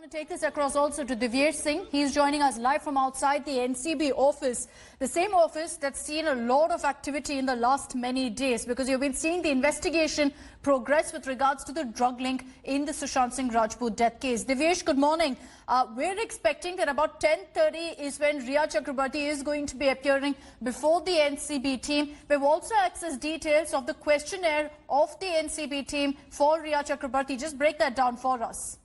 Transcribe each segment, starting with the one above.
Take this across also to Divyesh Singh. He's joining us live from outside the NCB office, the same office that's seen a lot of activity in the last many days, because you've been seeing the investigation progress with regards to the drug link in the Sushant Singh Rajput death case. Divyesh, good morning. We're expecting that about 10:30 is when Rhea Chakraborty is going to be appearing before the NCB team. We've also accessed details of the questionnaire of the NCB team for Rhea Chakraborty. Just break that down for us.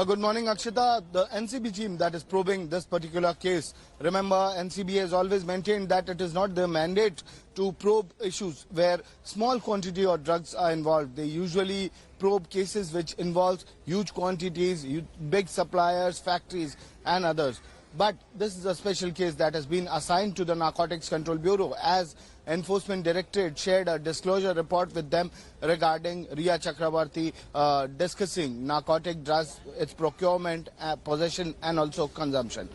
Good morning, Akshita. The NCB team that is probing this particular case. Remember, NCB has always maintained that it is not their mandate to probe issues where small quantity of drugs are involved. They usually probe cases which involve huge quantities, big suppliers, factories and others. But this is a special case that has been assigned to the Narcotics Control Bureau, as Enforcement Directorate shared a disclosure report with them regarding Rhea Chakraborty discussing narcotic drugs, its procurement, possession and also consumption.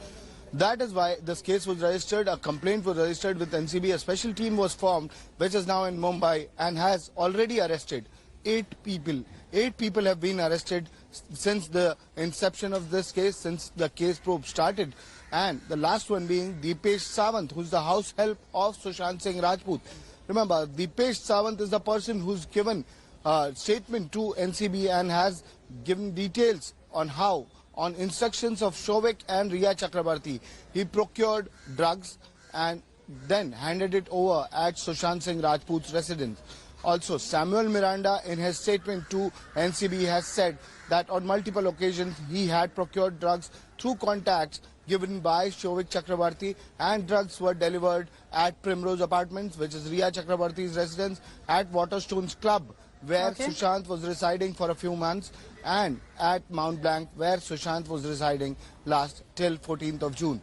That is why this case was registered, a complaint was registered with NCB. A special team was formed which is now in Mumbai and has already arrested 8 people. 8 people have been arrested since the inception of this case, since the case probe started. And the last one being Divyesh Singh, who's the house help of Sushant Singh Rajput. Remember, Divyesh Singh is the person who's given a statement to NCB and has given details on how, on instructions of Showik and Rhea Chakraborty, he procured drugs and then handed it over at Sushant Singh Rajput's residence. Also, Samuel Miranda, in his statement to NCB, has said that on multiple occasions he had procured drugs through contacts given by Showik Chakraborty, and drugs were delivered at Primrose Apartments, which is Rhea Chakraborty's residence, at Waterstones Club, where Sushant was residing for a few months, and at Mount Blanc, where Sushant was residing last till 14th of June.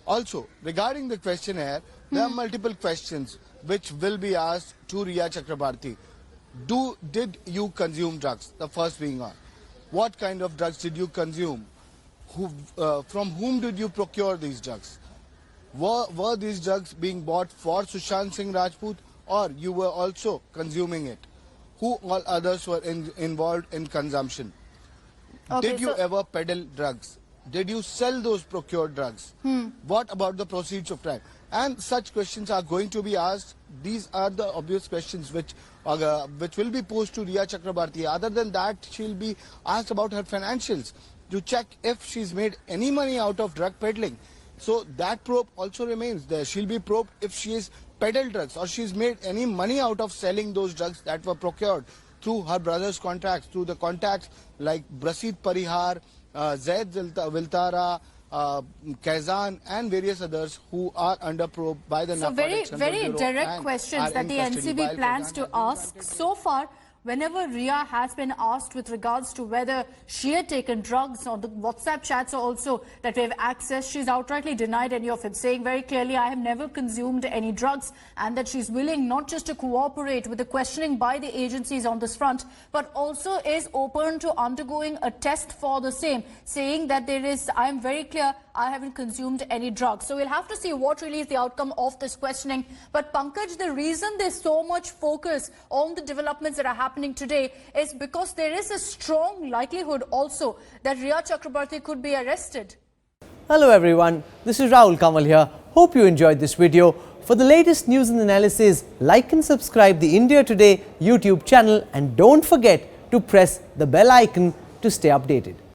Also, regarding the questionnaire, there are multiple questions which will be asked to Rhea Chakraborty. Did you consume drugs? The first being on. What kind of drugs did you consume? From whom did you procure these drugs? Were these drugs being bought for Sushant Singh Rajput, or you were also consuming it? Who all others were involved in consumption? Did you ever peddle drugs? Did you sell those procured drugs? What about the proceeds of crime? And such questions are going to be asked. These are the obvious questions which will be posed to Rhea Chakraborty. Other than that, she'll be asked about her financials to check if she's made any money out of drug peddling. So that probe also remains there. She'll be probed if she has peddled drugs or she's made any money out of selling those drugs that were procured through her brother's contacts, through the contacts like Brasid Parihar, Zaid Viltara, Kaizan and various others who are under probe by the Narcotics Control Bureau. So very direct questions that the NCB plans to ask. So far, whenever Rhea has been asked with regards to whether she had taken drugs, or the WhatsApp chats also that we have accessed, she's outrightly denied any of it, saying very clearly, I have never consumed any drugs, and that she's willing not just to cooperate with the questioning by the agencies on this front, but also is open to undergoing a test for the same, saying that I am very clear, I haven't consumed any drugs. So we'll have to see what really is the outcome of this questioning. But Pankaj, the reason there's so much focus on the developments that are happening today is because there is a strong likelihood also that Rhea Chakraborty could be arrested. Hello everyone, this is Rahul Kamal here. Hope you enjoyed this video. For the latest news and analysis, like and subscribe the India Today YouTube channel, and don't forget to press the bell icon to stay updated.